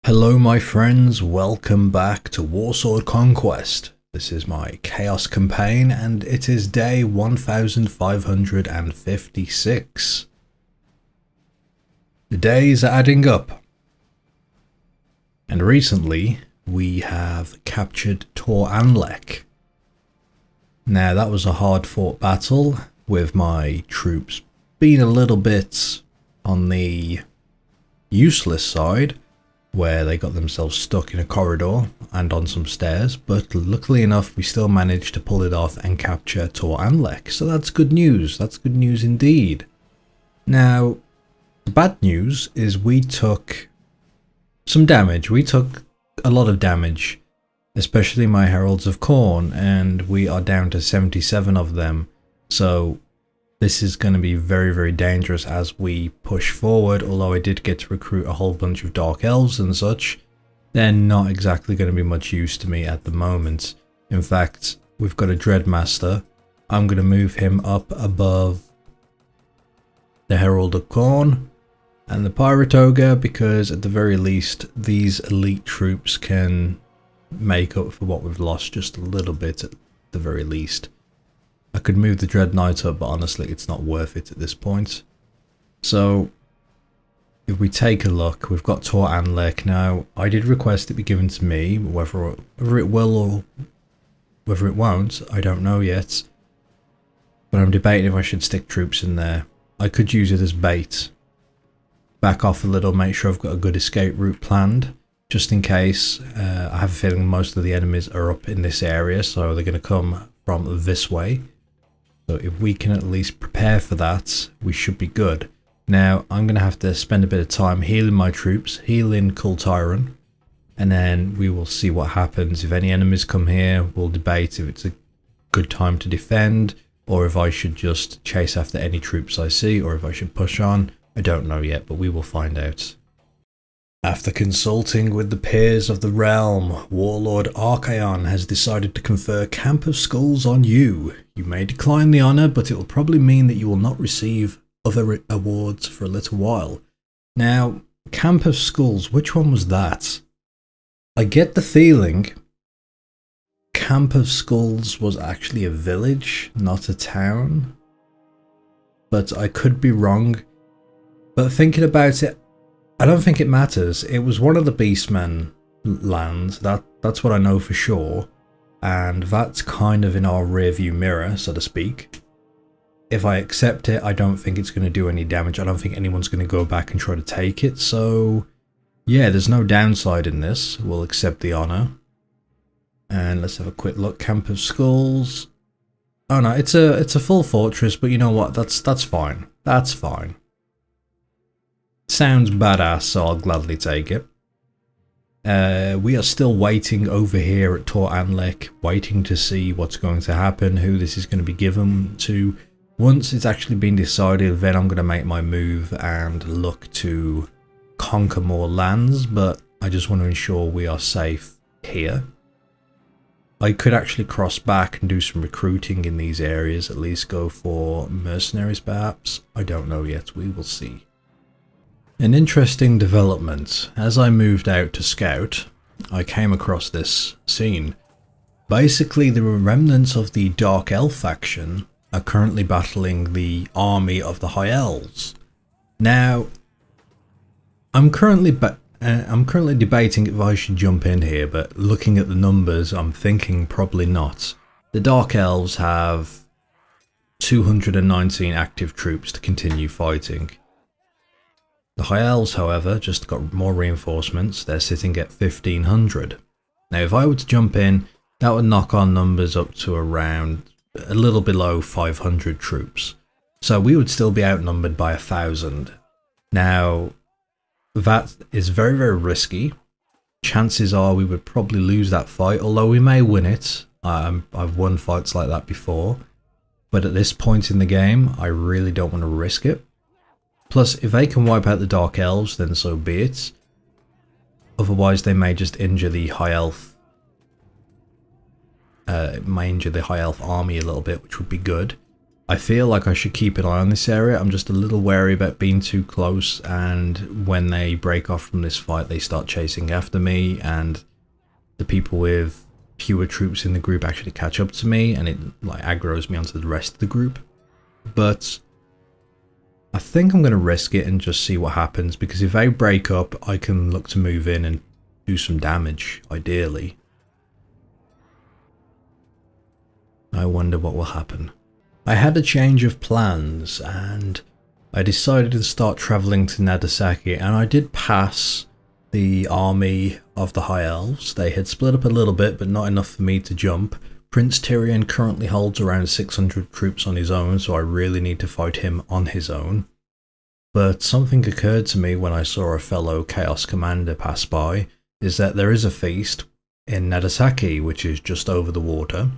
Hello my friends, welcome back to Warsword Conquest. This is my Chaos campaign and it is day 1556. The days are adding up. And recently we have captured Tor Anlec. Now that was a hard fought battle with my troops being a little bit on the useless side, where they got themselves stuck in a corridor and on some stairs, but luckily enough we still managed to pull it off and capture Tor Anlec, so that's good news. That's good news indeed. Now the bad news is we took some damage. We took a lot of damage, especially my Heralds of Khorne, and we are down to 77 of them, so this is going to be very dangerous as we push forward. Although I did get to recruit a whole bunch of Dark Elves and such, they're not exactly going to be much use to me at the moment. In fact, we've got a Dreadmaster. I'm going to move him up above the Herald of Khorne and the Pirate Ogre, because at the very least these elite troops can make up for what we've lost just a little bit at the very least. I could move the Dread Knight up, but honestly it's not worth it at this point. So if we take a look, we've got Tor Anlec. Now I did request it be given to me, whether it will or whether it won't, I don't know yet. But I'm debating if I should stick troops in there. I could use it as bait. Back off a little, make sure I've got a good escape route planned, just in case. I have a feeling most of the enemies are up in this area, so they're going to come from this way. So if we can at least prepare for that, we should be good. Now I'm going to have to spend a bit of time healing my troops, healing Kultiran, and then we will see what happens. If any enemies come here, we'll debate if it's a good time to defend, or if I should just chase after any troops I see, or if I should push on. I don't know yet, but we will find out. After consulting with the peers of the realm, Warlord Archaon has decided to confer Camp of Skulls on you. You may decline the honour, but it will probably mean that you will not receive other awards for a little while. Now, Camp of Skulls, which one was that? I get the feeling Camp of Skulls was actually a village, not a town. But I could be wrong. But thinking about it, I don't think it matters. It was one of the Beastmen lands, that's what I know for sure, and that's kind of in our rearview mirror, so to speak. If I accept it, I don't think it's going to do any damage. I don't think anyone's going to go back and try to take it, so yeah, there's no downside in this. We'll accept the honour. And let's have a quick look. Camp of Skulls. Oh no, it's a full fortress, but you know what? That's fine. That's fine. Sounds badass, so I'll gladly take it. We are still waiting over here at Tor Anlec, waiting to see what's going to happen, who this is going to be given to. Once it's actually been decided, then I'm going to make my move and look to conquer more lands, but I just want to ensure we are safe here. I could actually cross back and do some recruiting in these areas, at least go for mercenaries perhaps. I don't know yet, we will see. An interesting development. As I moved out to scout, I came across this scene. Basically, the remnants of the Dark Elf faction are currently battling the army of the High Elves. Now, I'm currently debating if I should jump in here, but looking at the numbers, I'm thinking probably not. The Dark Elves have 219 active troops to continue fighting. The High Elves, however, just got more reinforcements. They're sitting at 1500. Now, if I were to jump in, that would knock our numbers up to around a little below 500 troops. So we would still be outnumbered by 1,000. Now, that is very risky. Chances are we would probably lose that fight, although we may win it. I've won fights like that before. But at this point in the game, I really don't want to risk it. Plus, if they can wipe out the Dark Elves, then so be it. Otherwise, they may just injure the High Elf. May injure the High Elf army a little bit, which would be good. I feel like I should keep an eye on this area. I'm just a little wary about being too close, and when they break off from this fight they start chasing after me, and the people with fewer troops in the group actually catch up to me, and it like aggroes me onto the rest of the group. But I think I'm going to risk it and just see what happens, because if they break up I can look to move in and do some damage, ideally. I wonder what will happen. I had a change of plans and I decided to start travelling to Nagasaki, and I did pass the army of the High Elves. They had split up a little bit, but not enough for me to jump. Prince Tyrion currently holds around 600 troops on his own, so I really need to fight him on his own. But something occurred to me when I saw a fellow Chaos Commander pass by, is that there is a feast in Nagasaki, which is just over the water.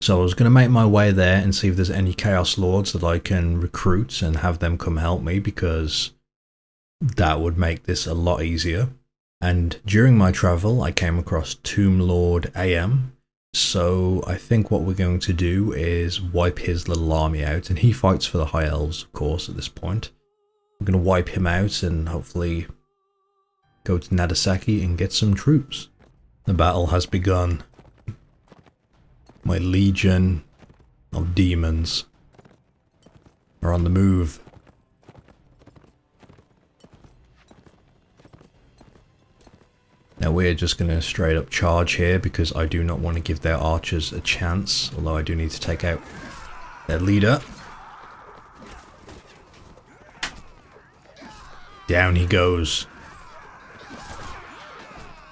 So I was going to make my way there and see if there's any Chaos Lords that I can recruit and have them come help me, because that would make this a lot easier. And during my travel I came across Tomb Lord AM, so I think what we're going to do is wipe his little army out, and he fights for the High Elves of course at this point. I'm going to wipe him out and hopefully go to Nagasaki and get some troops. The battle has begun. My legion of demons are on the move. Now we're just going to straight up charge here, because I do not want to give their archers a chance, although I do need to take out their leader. Down he goes.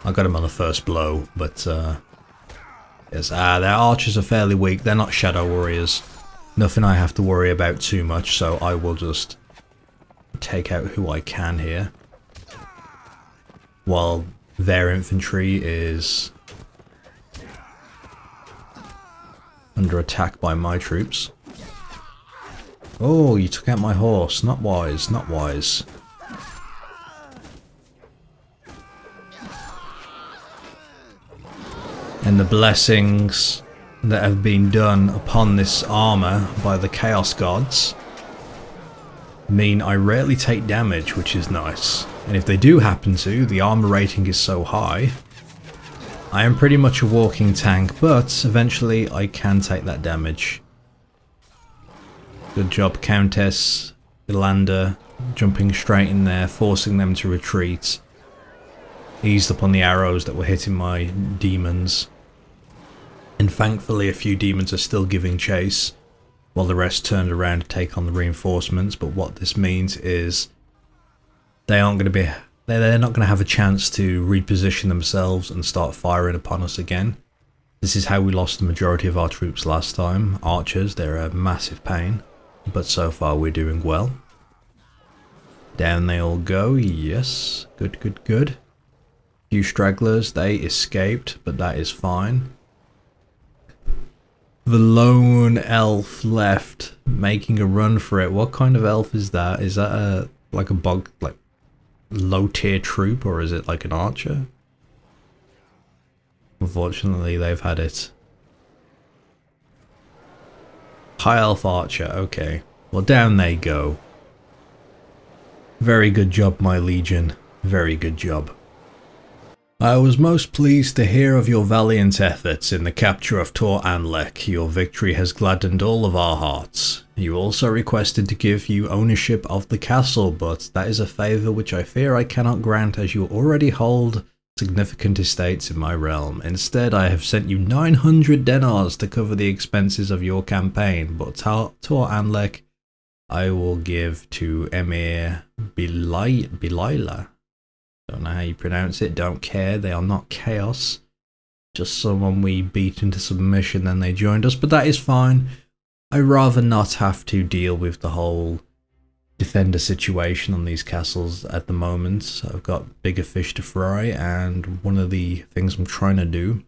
I got him on the first blow, but yes, their archers are fairly weak. They're not shadow warriors. Nothing I have to worry about too much, so I will just take out who I can here, while their infantry is under attack by my troops. Oh, you took out my horse. Not wise, not wise. And the blessings that have been done upon this armor by the Chaos Gods mean I rarely take damage, which is nice. And if they do happen to, the armor rating is so high, I am pretty much a walking tank, but eventually I can take that damage. Good job, Countess Yolanda, jumping straight in there, forcing them to retreat. Eased up on the arrows that were hitting my demons. And thankfully a few demons are still giving chase, while the rest turned around to take on the reinforcements. But what this means is they aren't going to be, they're not going to have a chance to reposition themselves and start firing upon us again. This is how we lost the majority of our troops last time. Archers, they're a massive pain, but so far we're doing well. Down they all go, yes, good, good, good. Few stragglers, they escaped, but that is fine. The lone elf left, making a run for it. What kind of elf is that? Is that like a bog, like low tier troop, or is it like an archer? Unfortunately, they've had it. High elf archer, okay. Well, down they go. Very good job, my legion. Very good job. I was most pleased to hear of your valiant efforts in the capture of Tor Anlec. Your victory has gladdened all of our hearts. You also requested to give you ownership of the castle, but that is a favour which I fear I cannot grant, as you already hold significant estates in my realm. Instead, I have sent you 900 denars to cover the expenses of your campaign, but Tor Anlec I will give to Emir Belila. Don't know how you pronounce it, don't care, they are not chaos. Just someone we beat into submission, then they joined us, but that is fine. I'd rather not have to deal with the whole defender situation on these castles at the moment. I've got bigger fish to fry, and one of the things I'm trying to do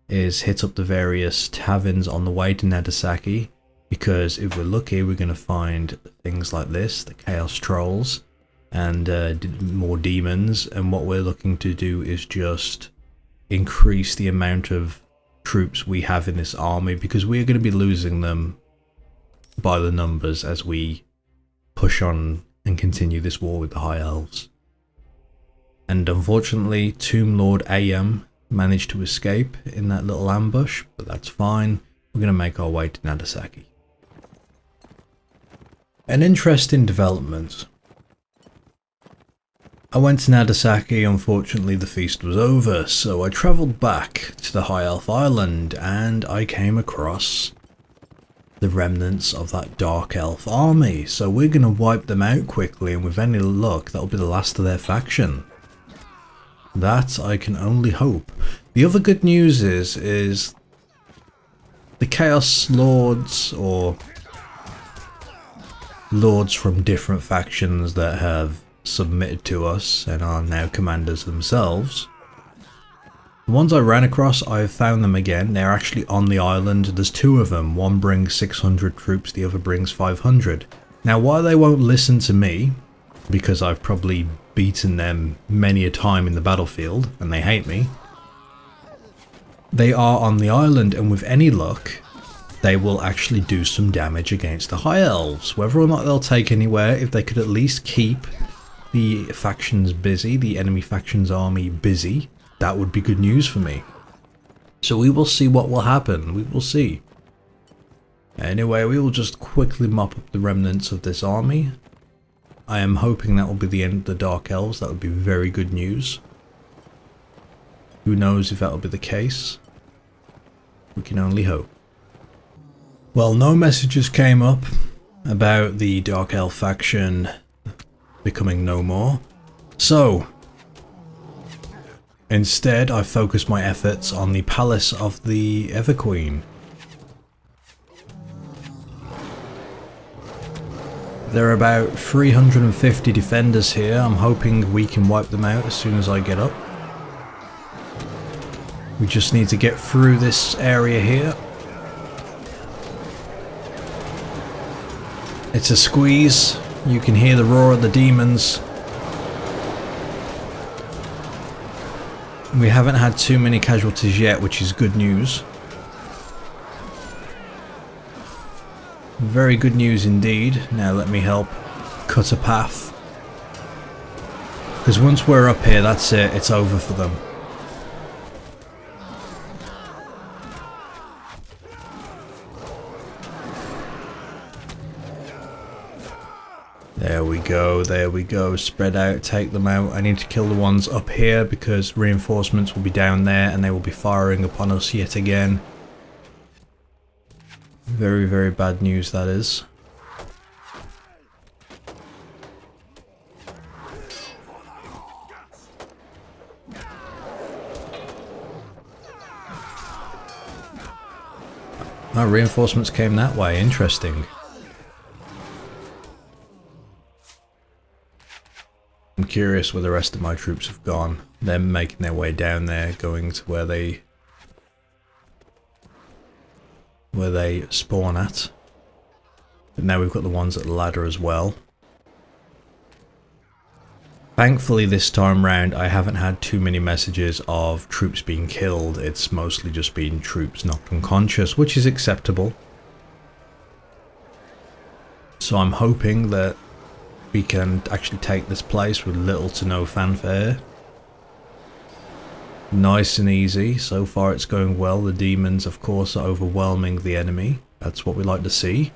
is hit up the various taverns on the way to Nagasaki, because if we're lucky we're going to find things like this, the Chaos Trolls, and more demons, and what we're looking to do is just increase the amount of troops we have in this army, because we're going to be losing them by the numbers as we push on and continue this war with the High Elves. And unfortunately, Tomb Lord AM managed to escape in that little ambush, but that's fine. We're going to make our way to Nagasaki. An interesting development. I went to Nagasaki, unfortunately the feast was over, so I travelled back to the High Elf Island and I came across the remnants of that Dark Elf army. So we're going to wipe them out quickly, and with any luck that'll be the last of their faction. That I can only hope. The other good news is the Chaos Lords, or lords from different factions that have submitted to us and are now commanders themselves. The ones I ran across, I've found them again. They're actually on the island. There's two of them. One brings 600 troops, the other brings 500. Now, while they won't listen to me, because I've probably beaten them many a time in the battlefield, and they hate me, they are on the island, and with any luck, they will actually do some damage against the High Elves. Whether or not they'll take anywhere, if they could at least keep the factions busy, the enemy factions army busy, that would be good news for me. So we will see what will happen, we will see. Anyway, we will just quickly mop up the remnants of this army. I am hoping that will be the end of the Dark Elves. That would be very good news. Who knows if that will be the case? We can only hope. Well, no messages came up about the Dark Elf faction becoming no more. So, instead I focused my efforts on the Palace of the Everqueen. There are about 350 defenders here. I'm hoping we can wipe them out as soon as I get up. We just need to get through this area here. It's a squeeze. You can hear the roar of the demons. We haven't had too many casualties yet, which is good news. Very good news indeed. Now let me help cut a path. Because once we're up here, that's it. It's over for them. There we go, there we go. Spread out, take them out. I need to kill the ones up here because reinforcements will be down there and they will be firing upon us yet again. Very, very bad news that is. Oh, reinforcements came that way, interesting. I'm curious where the rest of my troops have gone. They're making their way down there, going to where they spawn at. But now we've got the ones at the ladder as well. Thankfully this time round I haven't had too many messages of troops being killed. It's mostly just been troops knocked unconscious, which is acceptable. So I'm hoping that we can actually take this place with little to no fanfare. Nice and easy. So far it's going well. The demons, of course, are overwhelming the enemy. That's what we like to see.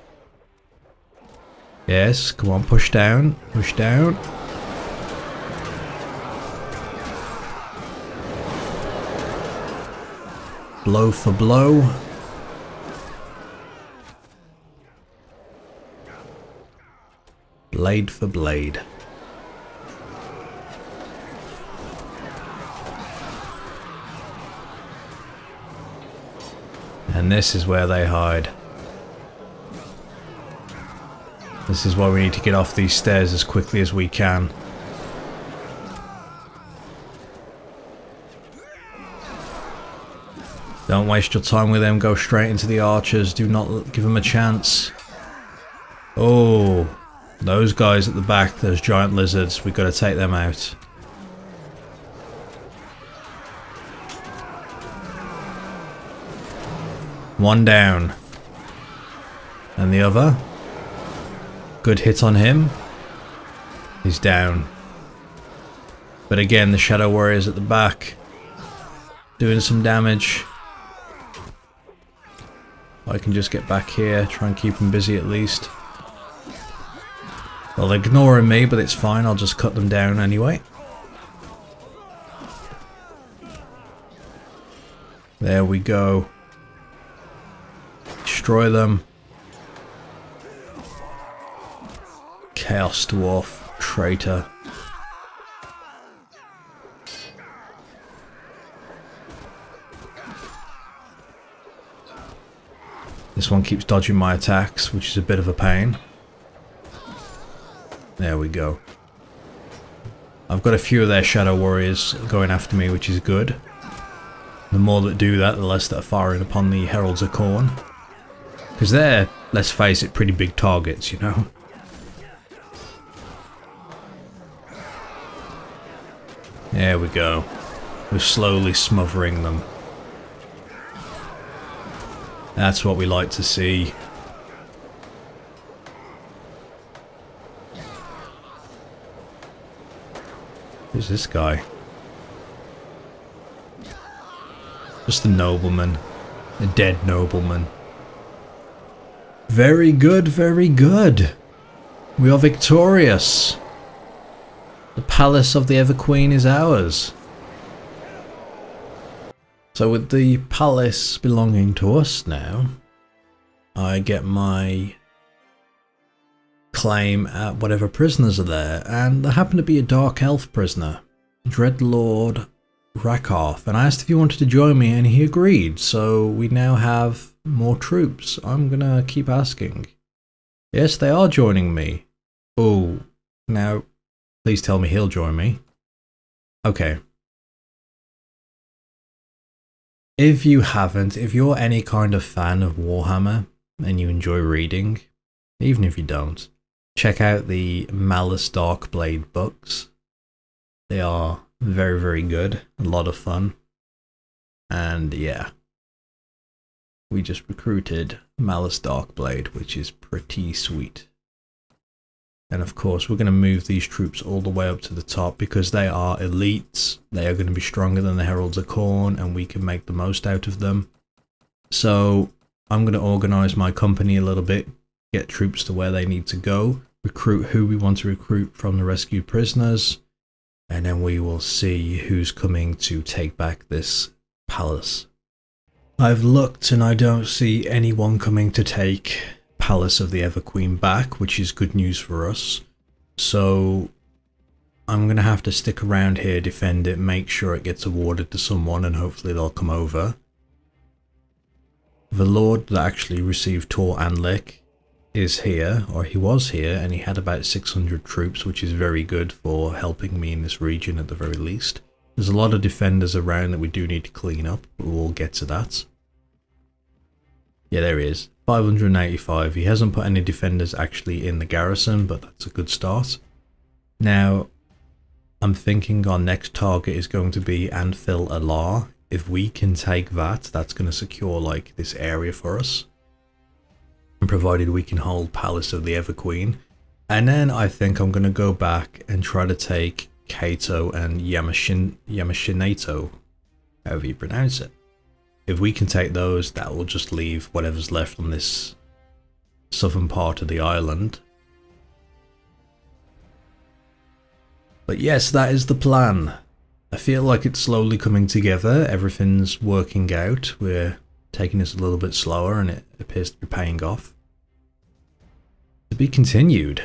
Yes, come on, push down. Push down. Blow for blow. Blade for blade. And this is where they hide. This is why we need to get off these stairs as quickly as we can. Don't waste your time with them, go straight into the archers, do not give them a chance. Oh, those guys at the back, those giant lizards, we've got to take them out. One down. And the other? Good hit on him. He's down. But again, the Shadow Warriors at the back doing some damage. I can just get back here, try and keep them busy at least. Well, they're ignoring me, but it's fine. I'll just cut them down anyway. There we go. Destroy them. Chaos Dwarf, traitor. This one keeps dodging my attacks, which is a bit of a pain. There we go. I've got a few of their Shadow Warriors going after me, which is good. The more that do that, the less that are firing upon the Heralds of Khorne. Because they're, let's face it, pretty big targets, you know. There we go. We're slowly smothering them. That's what we like to see. Who's this guy? Just a nobleman. A dead nobleman. Very good, very good. We are victorious. The palace of the Everqueen is ours. So with the palace belonging to us now, I get my claim at whatever prisoners are there, and there happened to be a Dark Elf prisoner, Dreadlord Rakoff, and I asked if he wanted to join me and he agreed, so we now have more troops. I'm gonna keep asking. Yes, they are joining me. Oh, now please tell me he'll join me. Okay. If you haven't, if you're any kind of fan of Warhammer and you enjoy reading, even if you don't, check out the Malice Darkblade books. They are very, very good, a lot of fun. And yeah, we just recruited Malice Darkblade, which is pretty sweet. And of course, we're going to move these troops all the way up to the top because they are elites. They are going to be stronger than the Heralds of Khorne, and we can make the most out of them. So I'm going to organize my company a little bit, get troops to where they need to go, recruit who we want to recruit from the rescued prisoners, and then we will see who's coming to take back this palace. I've looked and I don't see anyone coming to take Palace of the Everqueen back, which is good news for us. So I'm gonna have to stick around here, defend it, make sure it gets awarded to someone, and hopefully they'll come over. The lord that actually received Tor Anlec is here, or he was here, and he had about 600 troops, which is very good for helping me in this region at the very least. There's a lot of defenders around that we do need to clean up, but we'll get to that. Yeah, there he is. 585. He hasn't put any defenders actually in the garrison, but that's a good start. Now, I'm thinking our next target is going to be Anfil Alar. If we can take that, that's going to secure like this area for us. And provided we can hold Palace of the Everqueen. And then I think I'm going to go back and try to take Kato and Yamashinato, however you pronounce it. If we can take those, that will just leave whatever's left on this southern part of the island. But yes, that is the plan. I feel like it's slowly coming together. Everything's working out. We're taking this a little bit slower and it appears to be paying off. To be continued.